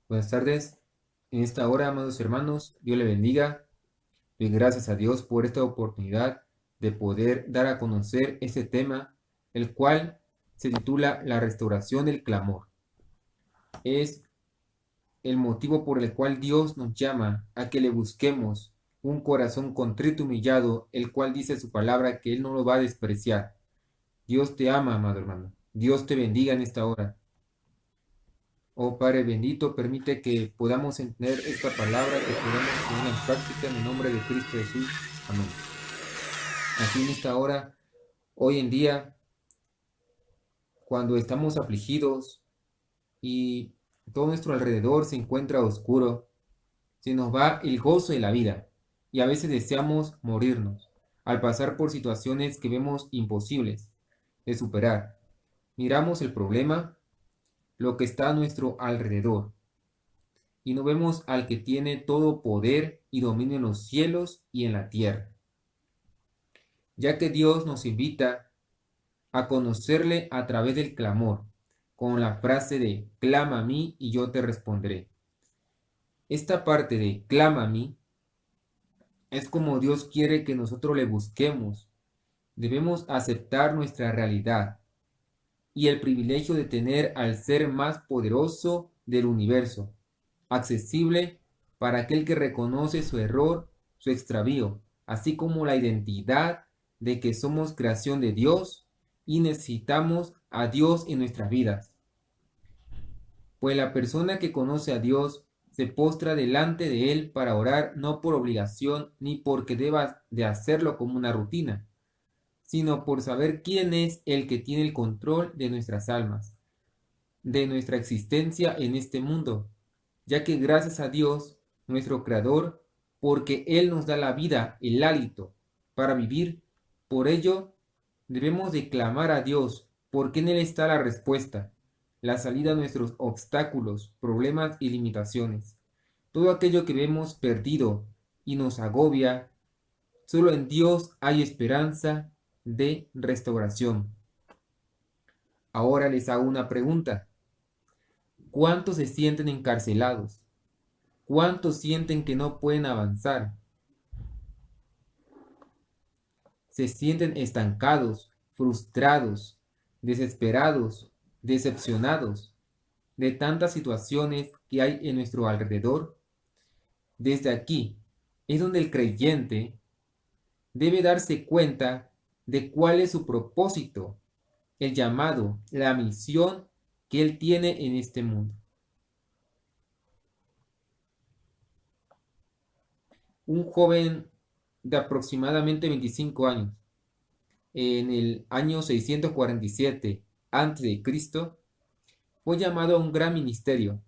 Buenas tardes. En esta hora, amados hermanos, Dios le bendiga. Doy gracias a Dios por esta oportunidad de poder dar a conocer este tema, el cual se titula La restauración del clamor. Es el motivo por el cual Dios nos llama a que le busquemos un corazón contrito y humillado, el cual dice su palabra que Él no lo va a despreciar. Dios te ama, amado hermano. Dios te bendiga en esta hora. Oh Padre bendito, permite que podamos entender esta palabra, que podamos ponerla en práctica en el nombre de Cristo Jesús. Amén. Así en esta hora, hoy en día, cuando estamos afligidos y todo nuestro alrededor se encuentra oscuro, se nos va el gozo de la vida y a veces deseamos morirnos al pasar por situaciones que vemos imposibles de superar. Miramos el problema, lo que está a nuestro alrededor, y no vemos al que tiene todo poder y dominio en los cielos y en la tierra, ya que Dios nos invita a conocerle a través del clamor, con la frase de clama a mí y yo te responderé. Esta parte de clama a mí es como Dios quiere que nosotros le busquemos. Debemos aceptar nuestra realidad y el privilegio de tener al ser más poderoso del universo, accesible para aquel que reconoce su error, su extravío, así como la identidad de que somos creación de Dios y necesitamos a Dios en nuestras vidas. Pues la persona que conoce a Dios se postra delante de Él para orar no por obligación ni porque deba de hacerlo como una rutina, sino por saber quién es el que tiene el control de nuestras almas, de nuestra existencia en este mundo, ya que gracias a Dios, nuestro Creador, porque Él nos da la vida, el hálito para vivir, por ello debemos de clamar a Dios, porque en Él está la respuesta, la salida a nuestros obstáculos, problemas y limitaciones. Todo aquello que vemos perdido y nos agobia, solo en Dios hay esperanza de restauración. Ahora les hago una pregunta. ¿Cuántos se sienten encarcelados? ¿Cuántos sienten que no pueden avanzar? Se sienten estancados, frustrados, desesperados, decepcionados de tantas situaciones que hay en nuestro alrededor. Desde aquí es donde el creyente debe darse cuenta de cuál es su propósito, el llamado, la misión que él tiene en este mundo. Un joven de aproximadamente 25 años, en el año 647 a.C., fue llamado a un gran ministerio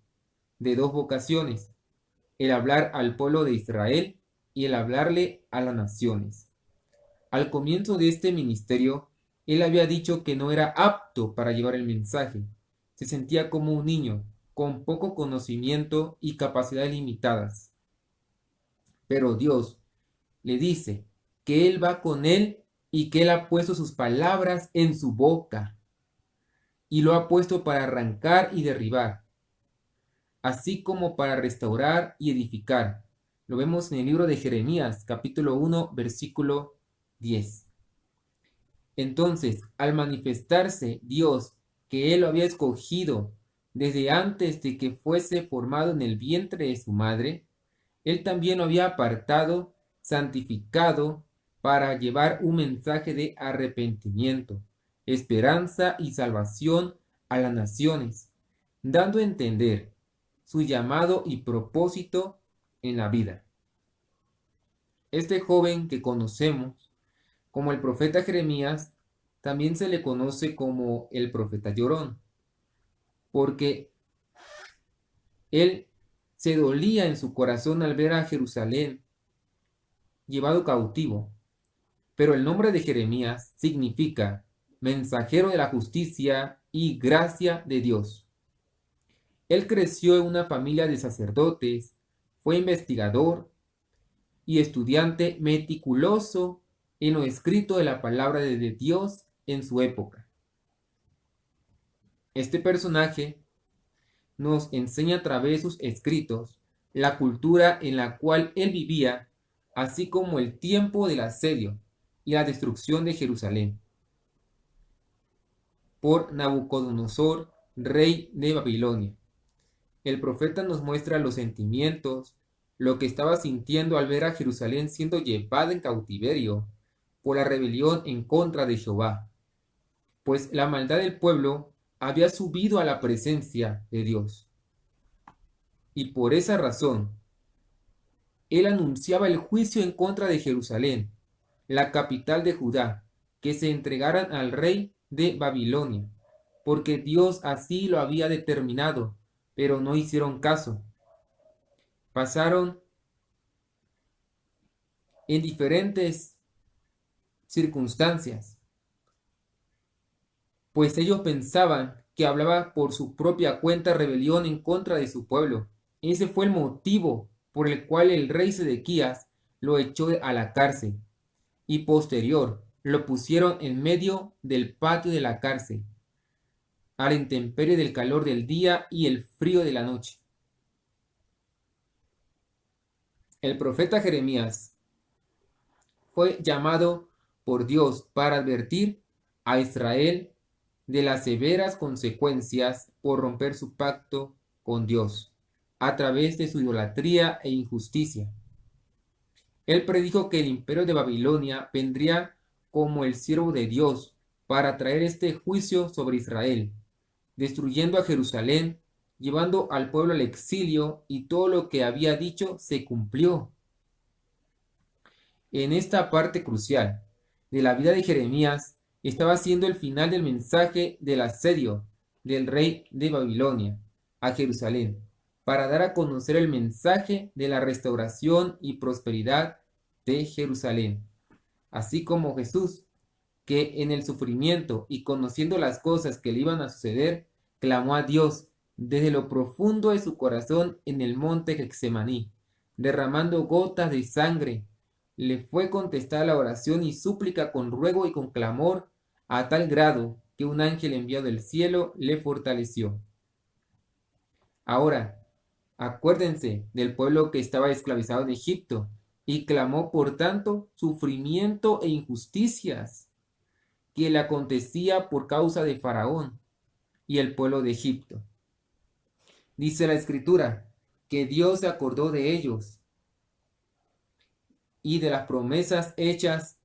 de dos vocaciones, el hablar al pueblo de Israel y el hablarle a las naciones. Al comienzo de este ministerio, él había dicho que no era apto para llevar el mensaje. Se sentía como un niño, con poco conocimiento y capacidades limitadas. Pero Dios le dice que Él va con él y que Él ha puesto sus palabras en su boca y lo ha puesto para arrancar y derribar, así como para restaurar y edificar. Lo vemos en el libro de Jeremías, capítulo 1, versículo 10. Entonces, al manifestarse Dios que Él lo había escogido desde antes de que fuese formado en el vientre de su madre, Él también lo había apartado, santificado, para llevar un mensaje de arrepentimiento, esperanza y salvación a las naciones, dando a entender su llamado y propósito en la vida. Este joven que conocemos como el profeta Jeremías, también se le conoce como el profeta llorón, porque él se dolía en su corazón al ver a Jerusalén llevado cautivo. Pero el nombre de Jeremías significa mensajero de la justicia y gracia de Dios. Él creció en una familia de sacerdotes, fue investigador y estudiante meticuloso en lo escrito de la palabra de Dios en su época. Este personaje nos enseña a través de sus escritos la cultura en la cual él vivía, así como el tiempo del asedio y la destrucción de Jerusalén por Nabucodonosor, rey de Babilonia. El profeta nos muestra los sentimientos, lo que estaba sintiendo al ver a Jerusalén siendo llevada en cautiverio por la rebelión en contra de Jehová, pues la maldad del pueblo había subido a la presencia de Dios. Y por esa razón, él anunciaba el juicio en contra de Jerusalén, la capital de Judá, que se entregaran al rey de Babilonia, porque Dios así lo había determinado, pero no hicieron caso. Pasaron en diferentes circunstancias, pues ellos pensaban que hablaba por su propia cuenta rebelión en contra de su pueblo. Ese fue el motivo por el cual el rey Sedequías lo echó a la cárcel y posterior lo pusieron en medio del patio de la cárcel, a la intemperie del calor del día y el frío de la noche. El profeta Jeremías fue llamado por Dios para advertir a Israel de las severas consecuencias por romper su pacto con Dios a través de su idolatría e injusticia. Él predijo que el imperio de Babilonia vendría como el siervo de Dios para traer este juicio sobre Israel, destruyendo a Jerusalén, llevando al pueblo al exilio, y todo lo que había dicho se cumplió. En esta parte crucial de la vida de Jeremías estaba siendo el final del mensaje del asedio del rey de Babilonia a Jerusalén, para dar a conocer el mensaje de la restauración y prosperidad de Jerusalén, así como Jesús, que en el sufrimiento y conociendo las cosas que le iban a suceder, clamó a Dios desde lo profundo de su corazón en el monte Getsemaní, derramando gotas de sangre. Le fue contestada la oración y súplica con ruego y con clamor, a tal grado que un ángel enviado del cielo le fortaleció. Ahora, acuérdense del pueblo que estaba esclavizado en Egipto y clamó por tanto sufrimiento e injusticias que le acontecía por causa de Faraón y el pueblo de Egipto. Dice la Escritura que Dios se acordó de ellos y de las promesas hechas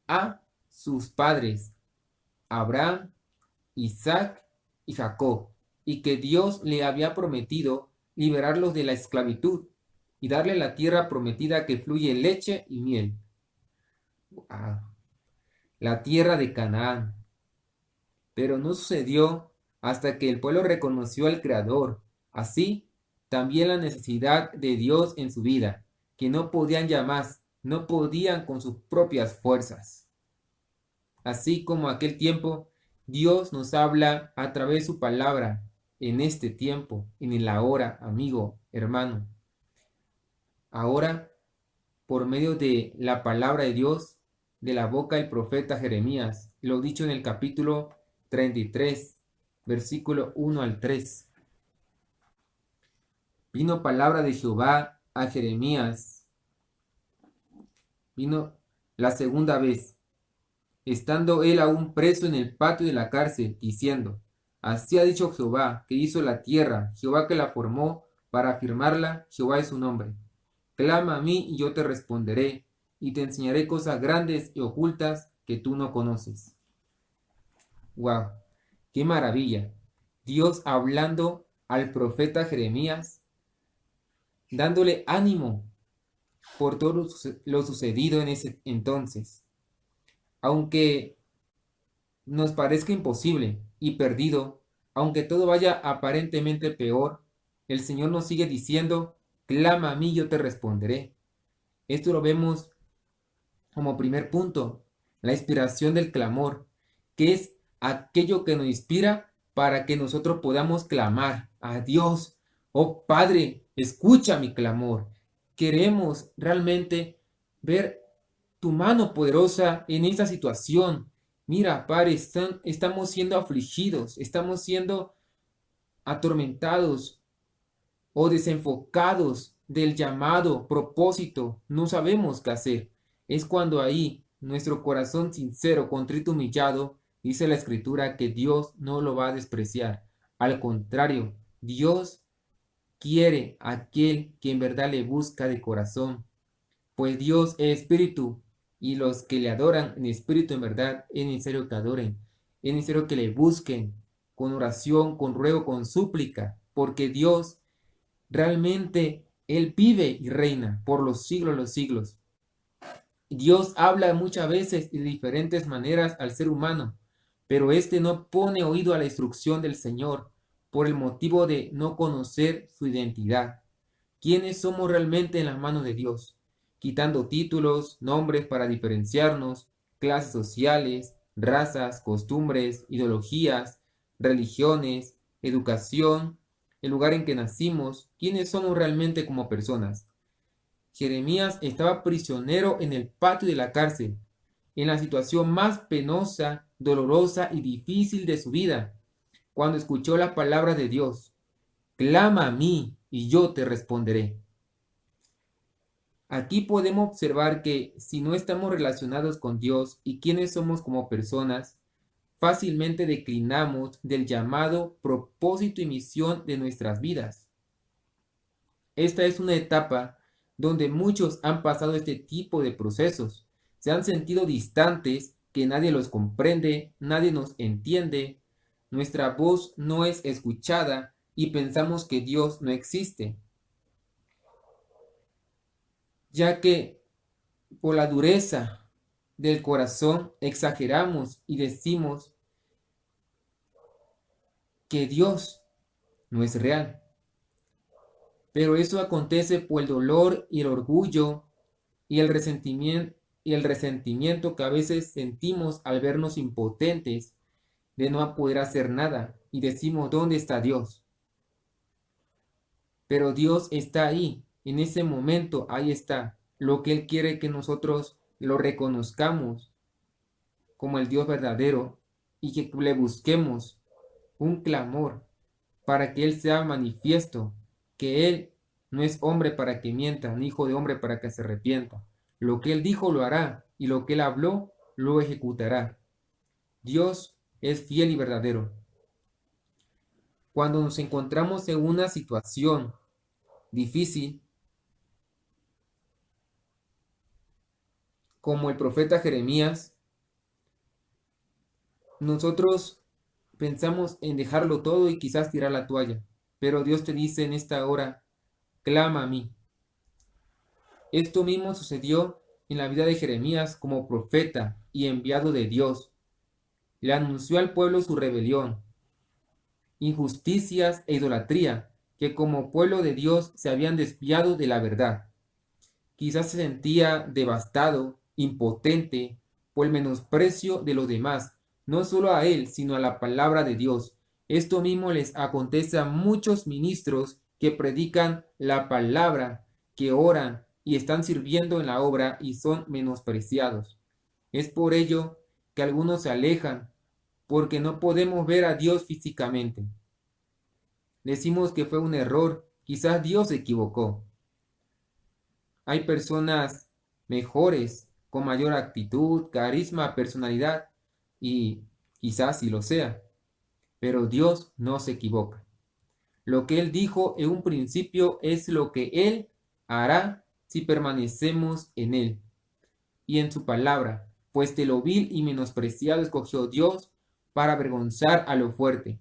a sus padres, Abraham, Isaac y Jacob, y que Dios le había prometido liberarlos de la esclavitud y darle la tierra prometida que fluye leche y miel. Wow. La tierra de Canaán. Pero no sucedió hasta que el pueblo reconoció al Creador, así también la necesidad de Dios en su vida, que no podían ya más, no podían con sus propias fuerzas. Así como aquel tiempo, Dios nos habla a través de su palabra en este tiempo, en el ahora, amigo, hermano. Ahora, por medio de la palabra de Dios, de la boca del profeta Jeremías, lo dicho en el capítulo 33, versículo 1 al 3. Vino palabra de Jehová a Jeremías. Vino la segunda vez, estando él aún preso en el patio de la cárcel, diciendo: Así ha dicho Jehová, que hizo la tierra, Jehová que la formó, para afirmarla, Jehová es su nombre. Clama a mí y yo te responderé, y te enseñaré cosas grandes y ocultas que tú no conoces. ¡Wow! ¡Qué maravilla! Dios hablando al profeta Jeremías, dándole ánimo por todo lo sucedido en ese entonces. Aunque nos parezca imposible y perdido, aunque todo vaya aparentemente peor, el Señor nos sigue diciendo: clama a mí y yo te responderé. Esto lo vemos como primer punto, la inspiración del clamor, que es aquello que nos inspira para que nosotros podamos clamar a Dios. Oh Padre, escucha mi clamor. Queremos realmente ver tu mano poderosa en esta situación. Mira, Padre, estamos siendo afligidos, estamos siendo atormentados o desenfocados del llamado propósito, no sabemos qué hacer. Es cuando ahí nuestro corazón sincero, contrito, humillado, dice la Escritura que Dios no lo va a despreciar. Al contrario, Dios quiere aquel que en verdad le busca de corazón, pues Dios es espíritu y los que le adoran en espíritu en verdad es necesario que adoren, es necesario que le busquen con oración, con ruego, con súplica, porque Dios realmente Él vive y reina por los siglos de los siglos. Dios habla muchas veces y de diferentes maneras al ser humano, pero éste no pone oído a la instrucción del Señor por el motivo de no conocer su identidad. ¿Quiénes somos realmente en las manos de Dios? Quitando títulos, nombres para diferenciarnos, clases sociales, razas, costumbres, ideologías, religiones, educación, el lugar en que nacimos, ¿quiénes somos realmente como personas? Jeremías estaba prisionero en el patio de la cárcel, en la situación más penosa, dolorosa y difícil de su vida, cuando escuchó las palabras de Dios. Clama a mí y yo te responderé. Aquí podemos observar que si no estamos relacionados con Dios y quiénes somos como personas, fácilmente declinamos del llamado, propósito y misión de nuestras vidas. Esta es una etapa donde muchos han pasado este tipo de procesos. Se han sentido distantes, que nadie los comprende, nadie nos entiende, nuestra voz no es escuchada y pensamos que Dios no existe, ya que por la dureza del corazón exageramos y decimos que Dios no es real. Pero eso acontece por el dolor y el orgullo y el resentimiento que a veces sentimos al vernos impotentes de no poder hacer nada y decimos, ¿dónde está Dios? Pero Dios está ahí, en ese momento, ahí está. Lo que Él quiere que nosotros lo reconozcamos como el Dios verdadero y que le busquemos un clamor para que Él sea manifiesto, que Él no es hombre para que mienta, ni hijo de hombre para que se arrepienta. Lo que Él dijo lo hará y lo que Él habló lo ejecutará. Dios es fiel y verdadero. Cuando nos encontramos en una situación difícil, como el profeta Jeremías, nosotros pensamos en dejarlo todo y quizás tirar la toalla, pero Dios te dice en esta hora, clama a mí. Esto mismo sucedió en la vida de Jeremías como profeta y enviado de Dios. Le anunció al pueblo su rebelión, injusticias e idolatría, que como pueblo de Dios se habían desviado de la verdad. Quizás se sentía devastado, impotente, por el menosprecio de los demás, no solo a él, sino a la palabra de Dios. Esto mismo les acontece a muchos ministros que predican la palabra, que oran y están sirviendo en la obra y son menospreciados. Es por ello que algunos se alejan, porque no podemos ver a Dios físicamente. Decimos que fue un error, quizás Dios se equivocó. Hay personas mejores, con mayor actitud, carisma, personalidad, y quizás sí lo sea, pero Dios no se equivoca. Lo que Él dijo en un principio es lo que Él hará si permanecemos en Él y en su palabra, pues de lo vil y menospreciado escogió Dios para avergonzar a lo fuerte.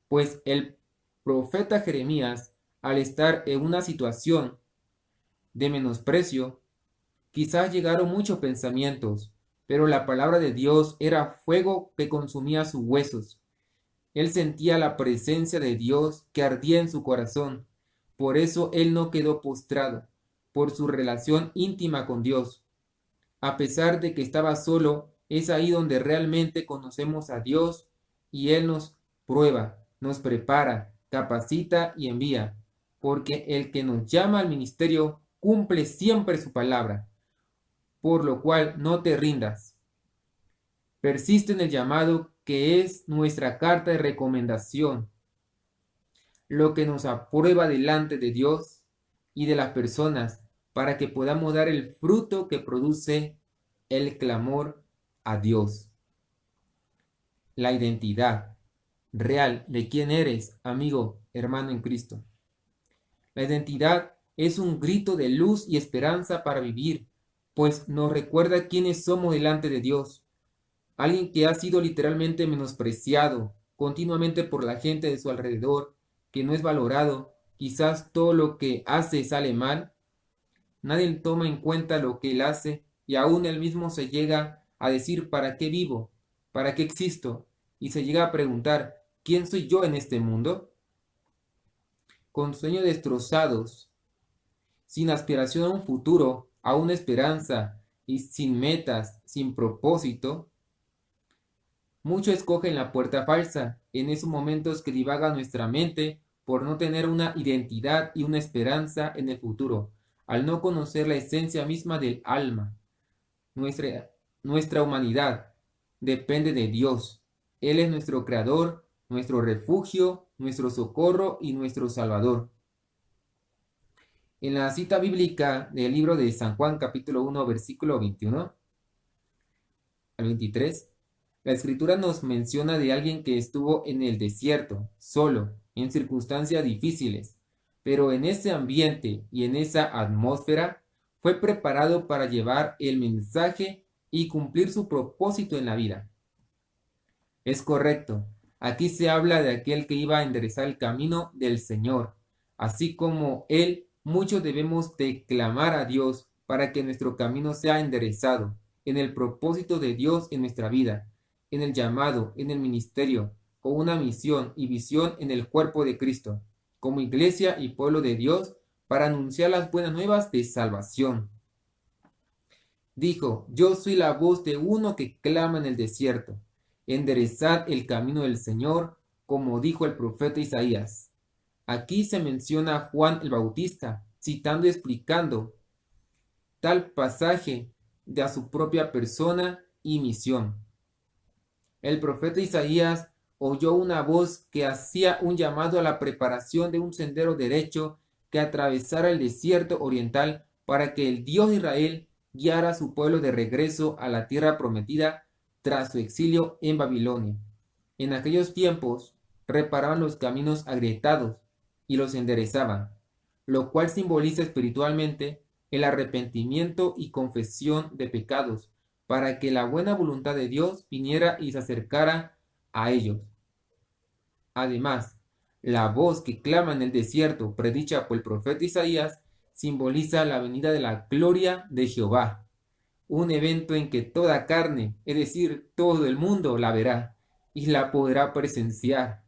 Pues el profeta Jeremías, al estar en una situación de menosprecio, quizás llegaron muchos pensamientos, pero la palabra de Dios era fuego que consumía sus huesos. Él sentía la presencia de Dios que ardía en su corazón. Por eso él no quedó postrado, por su relación íntima con Dios. A pesar de que estaba solo, es ahí donde realmente conocemos a Dios y Él nos prueba, nos prepara, capacita y envía, porque el que nos llama al ministerio cumple siempre su palabra, por lo cual no te rindas. Persiste en el llamado que es nuestra carta de recomendación. lo que nos aprueba delante de Dios y de las personas, para que podamos dar el fruto que produce el clamor a Dios. La identidad real de quién eres, amigo, hermano en Cristo. La identidad es un grito de luz y esperanza para vivir, pues nos recuerda quiénes somos delante de Dios. Alguien que ha sido literalmente menospreciado continuamente por la gente de su alrededor, que no es valorado, quizás todo lo que hace sale mal. Nadie toma en cuenta lo que él hace y aún él mismo se llega a decir ¿para qué vivo? ¿Para qué existo? Y se llega a preguntar ¿quién soy yo en este mundo? Con sueños destrozados, sin aspiración a un futuro, a una esperanza y sin metas, sin propósito, muchos escogen la puerta falsa en esos momentos que divaga nuestra mente por no tener una identidad y una esperanza en el futuro, al no conocer la esencia misma del alma. Nuestra humanidad depende de Dios. Él es nuestro creador, nuestro refugio, nuestro socorro y nuestro salvador. En la cita bíblica del libro de San Juan capítulo 1 versículo 21 al 23, la escritura nos menciona de alguien que estuvo en el desierto, solo, en circunstancias difíciles, pero en ese ambiente y en esa atmósfera fue preparado para llevar el mensaje y cumplir su propósito en la vida. Es correcto, aquí se habla de aquel que iba a enderezar el camino del Señor, así como Él, muchos debemos de clamar a Dios para que nuestro camino sea enderezado en el propósito de Dios en nuestra vida, en el llamado, en el ministerio, con una misión y visión en el cuerpo de Cristo, como iglesia y pueblo de Dios, para anunciar las buenas nuevas de salvación. Dijo, yo soy la voz de uno que clama en el desierto, enderezad el camino del Señor, como dijo el profeta Isaías. Aquí se menciona a Juan el Bautista, citando y explicando tal pasaje de a su propia persona y misión. El profeta Isaías oyó una voz que hacía un llamado a la preparación de un sendero derecho que atravesara el desierto oriental para que el Dios de Israel guiara a su pueblo de regreso a la tierra prometida tras su exilio en Babilonia. En aquellos tiempos reparaban los caminos agrietados y los enderezaban, lo cual simboliza espiritualmente el arrepentimiento y confesión de pecados, para que la buena voluntad de Dios viniera y se acercara a ellos. Además, la voz que clama en el desierto, predicha por el profeta Isaías, simboliza la venida de la gloria de Jehová, un evento en que toda carne, es decir, todo el mundo la verá y la podrá presenciar.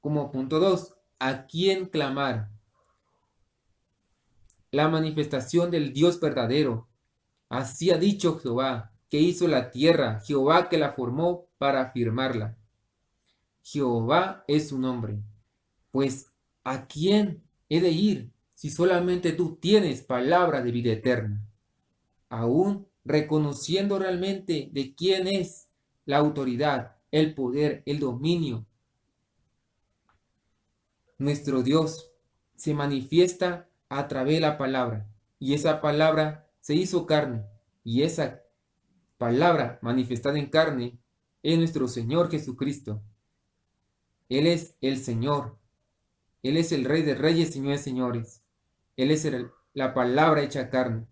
Como punto 2, ¿a quién clamar? La manifestación del Dios verdadero. Así ha dicho Jehová, que hizo la tierra, Jehová que la formó para afirmarla. Jehová es su nombre. Pues, ¿a quién he de ir si solamente tú tienes palabra de vida eterna? Aún reconociendo realmente de quién es la autoridad, el poder, el dominio. Nuestro Dios se manifiesta a través de la palabra, y esa palabra se hizo carne, y esa palabra manifestada en carne es nuestro Señor Jesucristo. Él es el Señor, Él es el Rey de Reyes, Señor de Señores. Él es la palabra hecha carne,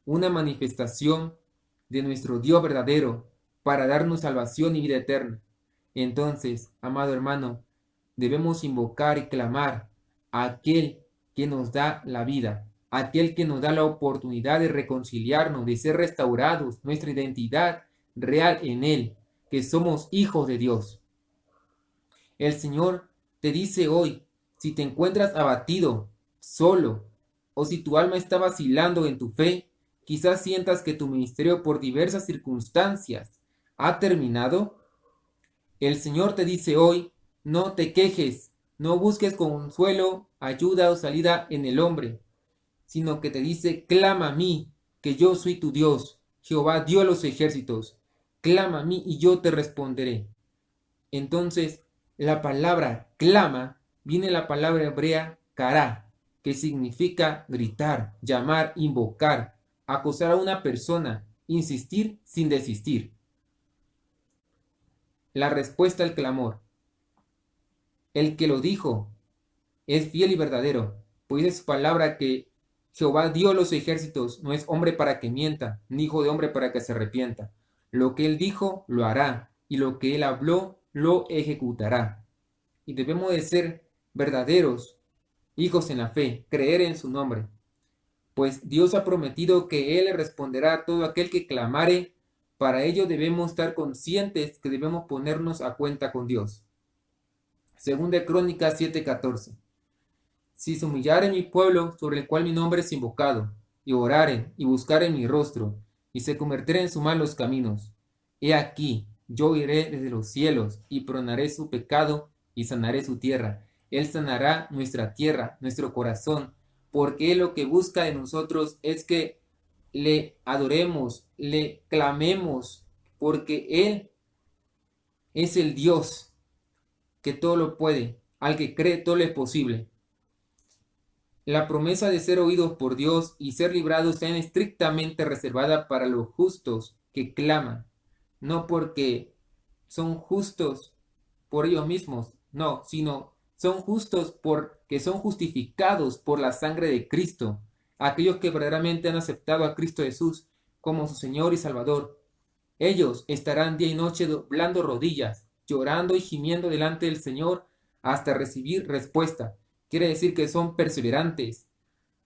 una manifestación de nuestro Dios verdadero para darnos salvación y vida eterna. Entonces, amado hermano, debemos invocar y clamar a aquel que nos da la vida, a aquel que nos da la oportunidad de reconciliarnos, de ser restaurados, nuestra identidad real en Él, que somos hijos de Dios. El Señor te dice hoy, si te encuentras abatido, solo, o si tu alma está vacilando en tu fe, quizás sientas que tu ministerio por diversas circunstancias ha terminado. El Señor te dice hoy, no te quejes, no busques consuelo, ayuda o salida en el hombre, sino que te dice, clama a mí, que yo soy tu Dios, Jehová Dios de los ejércitos, clama a mí y yo te responderé. Entonces, La palabra clama viene de la palabra hebrea kará, que significa gritar, llamar, invocar, acosar a una persona, insistir sin desistir. La respuesta al clamor. El que lo dijo es fiel y verdadero, pues es su palabra que Jehová dio a los ejércitos, no es hombre para que mienta, ni hijo de hombre para que se arrepienta. Lo que él dijo, lo hará, y lo que él habló, lo ejecutará. Y debemos de ser verdaderos, hijos en la fe, creer en su nombre, pues Dios ha prometido que Él le responderá a todo aquel que clamare. Para ello debemos estar conscientes que debemos ponernos a cuenta con Dios. Segunda de Crónicas 7:14. Si se humillare mi pueblo, sobre el cual mi nombre es invocado, y oraren y buscaren mi rostro, y se convirtieren en sus malos caminos, he aquí, yo iré desde los cielos, y perdonaré su pecado, y sanaré su tierra. Él sanará nuestra tierra, nuestro corazón, porque Él lo que busca de nosotros es que le adoremos, le clamemos, porque Él es el Dios que todo lo puede, al que cree todo lo es posible. La promesa de ser oídos por Dios y ser librados está estrictamente reservada para los justos que claman, no porque son justos por ellos mismos, no, sino son justos porque son justificados por la sangre de Cristo, aquellos que verdaderamente han aceptado a Cristo Jesús como su Señor y Salvador. Ellos estarán día y noche doblando rodillas, llorando y gimiendo delante del Señor hasta recibir respuesta. Quiere decir que son perseverantes,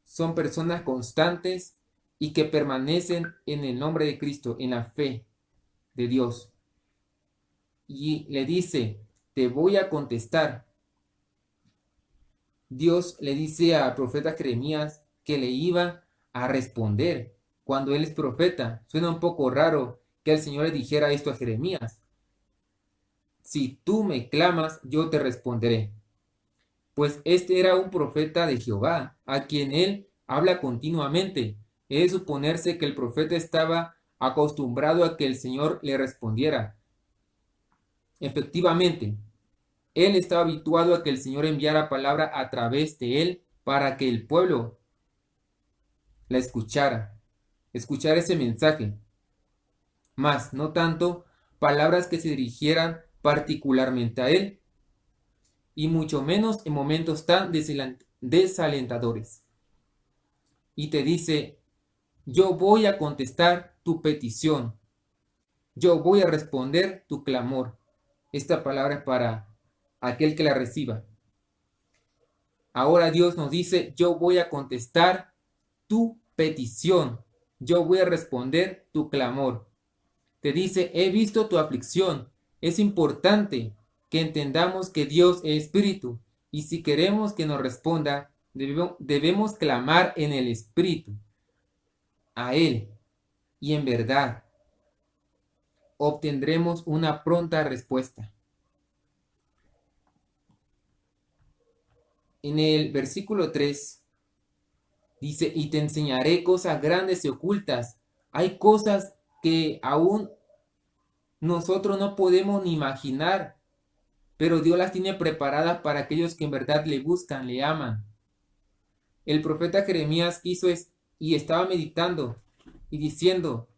son personas constantes y que permanecen en el nombre de Cristo, en la fe de Dios. Y le dice, te voy a contestar. Dios le dice al profeta Jeremías que le iba a responder cuando él es profeta. Suena un poco raro que el Señor le dijera esto a Jeremías. Si tú me clamas, yo te responderé. Pues este era un profeta de Jehová, a quien él habla continuamente. Es de suponerse que el profeta estaba acostumbrado a que el Señor le respondiera. Efectivamente, él estaba habituado a que el Señor enviara palabra a través de él para que el pueblo la escuchara ese mensaje. Mas no tanto palabras que se dirigieran particularmente a él, y mucho menos en momentos tan desalentadores. Y te dice, yo voy a contestar tu petición, yo voy a responder tu clamor. Esta palabra es para aquel que la reciba. Ahora Dios nos dice, yo voy a contestar tu petición, yo voy a responder tu clamor. Te dice, he visto tu aflicción. Es importante que entendamos que Dios es espíritu, y si queremos que nos responda, debemos clamar en el espíritu a Él, y en verdad obtendremos una pronta respuesta. En el versículo 3 dice, y te enseñaré cosas grandes y ocultas. Hay cosas que aún nosotros no podemos ni imaginar, pero Dios las tiene preparadas para aquellos que en verdad le buscan, le aman. El profeta Jeremías quiso y estaba meditando y diciendo,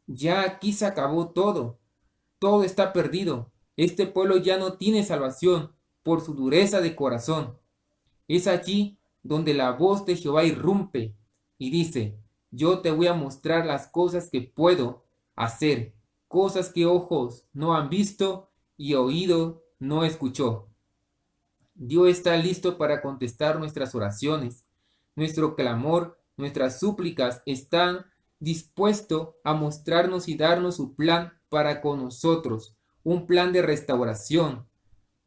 ya aquí se acabó todo, todo está perdido, este pueblo ya no tiene salvación por su dureza de corazón. Es allí donde la voz de Jehová irrumpe y dice, yo te voy a mostrar las cosas que puedo hacer, cosas que ojos no han visto y oído no escuchó. Dios está listo para contestar nuestras oraciones. Nuestro clamor, nuestras súplicas están dispuestos a mostrarnos y darnos su plan para con nosotros. Un plan de restauración,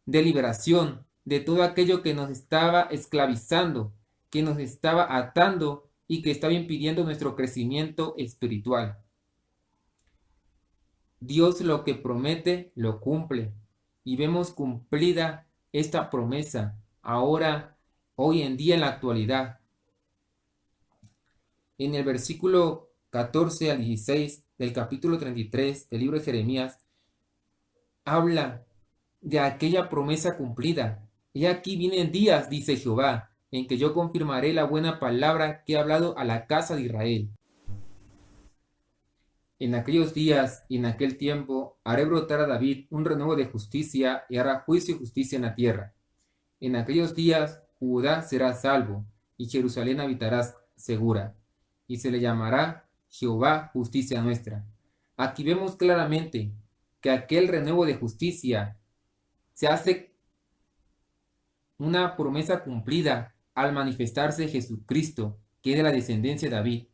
de liberación, de todo aquello que nos estaba esclavizando, que nos estaba atando y que estaba impidiendo nuestro crecimiento espiritual. Dios lo que promete, lo cumple. Y vemos cumplida esta promesa ahora, hoy en día, en la actualidad. En el versículo 14 al 16 del capítulo 33 del libro de Jeremías, habla de aquella promesa cumplida. Y aquí vienen días, dice Jehová, en que yo confirmaré la buena palabra que he hablado a la casa de Israel. En aquellos días y en aquel tiempo haré brotar a David un renuevo de justicia y hará juicio y justicia en la tierra. En aquellos días Judá será salvo y Jerusalén habitará segura, y se le llamará Jehová justicia nuestra. Aquí vemos claramente que aquel renuevo de justicia se hace una promesa cumplida al manifestarse Jesucristo, que es de la descendencia de David,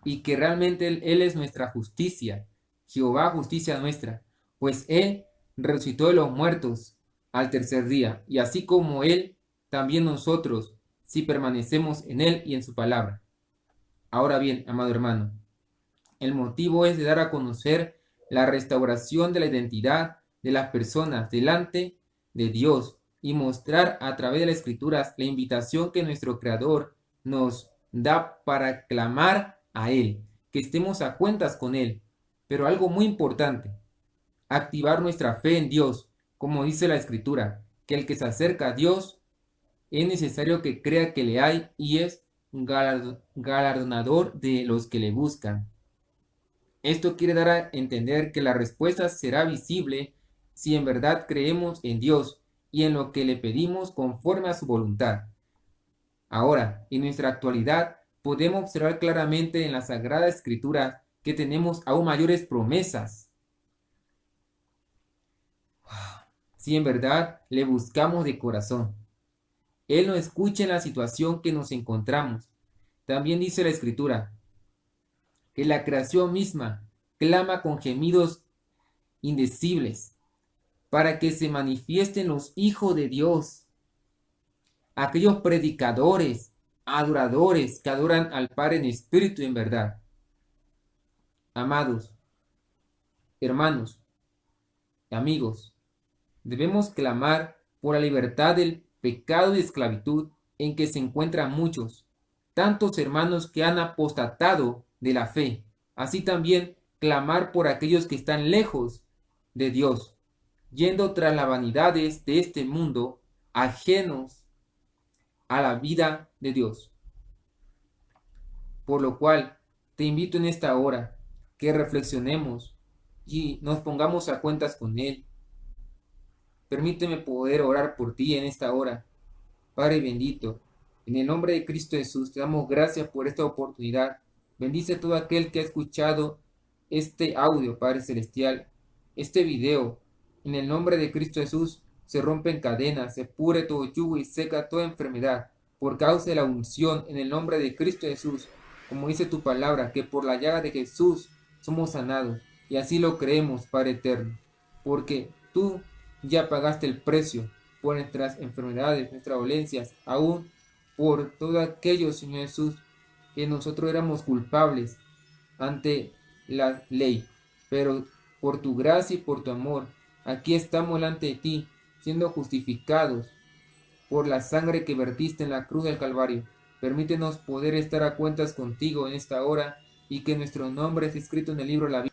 y que realmente él es nuestra justicia, Jehová justicia nuestra, pues Él resucitó de los muertos al tercer día, y así como Él, también nosotros, si permanecemos en Él y en su palabra. Ahora bien, amado hermano, el motivo es de dar a conocer la restauración de la identidad de las personas delante de Dios y mostrar a través de las Escrituras la invitación que nuestro Creador nos da para clamar a Él, que estemos a cuentas con Él. Pero algo muy importante, activar nuestra fe en Dios, como dice la Escritura, que el que se acerca a Dios es necesario que crea que le hay y es galardonador de los que le buscan. Esto quiere dar a entender que la respuesta será visible si en verdad creemos en Dios y en lo que le pedimos conforme a su voluntad. Ahora, en nuestra actualidad, podemos observar claramente en la Sagrada Escritura que tenemos aún mayores promesas. Si en verdad le buscamos de corazón. Él nos escucha en la situación que nos encontramos. También dice la Escritura que la creación misma clama con gemidos indecibles para que se manifiesten los hijos de Dios, aquellos predicadores, adoradores que adoran al Padre en espíritu y en verdad. Amados, hermanos, amigos, debemos clamar por la libertad del pecado y esclavitud en que se encuentran muchos, tantos hermanos que han apostatado de la fe, así también clamar por aquellos que están lejos de Dios, yendo tras las vanidades de este mundo, ajenos a la vida de Dios. Por lo cual, te invito en esta hora que reflexionemos y nos pongamos a cuentas con Él. Permíteme poder orar por ti en esta hora. Padre bendito, en el nombre de Cristo Jesús, te damos gracias por esta oportunidad. Bendice a todo aquel que ha escuchado este audio, Padre Celestial, este video. En el nombre de Cristo Jesús, se rompen cadenas, se pure todo yugo y seca toda enfermedad. Por causa de la unción, en el nombre de Cristo Jesús, como dice tu palabra, que por la llaga de Jesús somos sanados. Y así lo creemos, Padre eterno, porque tú ya pagaste el precio por nuestras enfermedades, nuestras dolencias, aún por todo aquello, Señor Jesús, que nosotros éramos culpables ante la ley. Pero por tu gracia y por tu amor, aquí estamos delante de ti, siendo justificados por la sangre que vertiste en la cruz del Calvario. Permítenos poder estar a cuentas contigo en esta hora y que nuestro nombre esté escrito en el libro de la vida.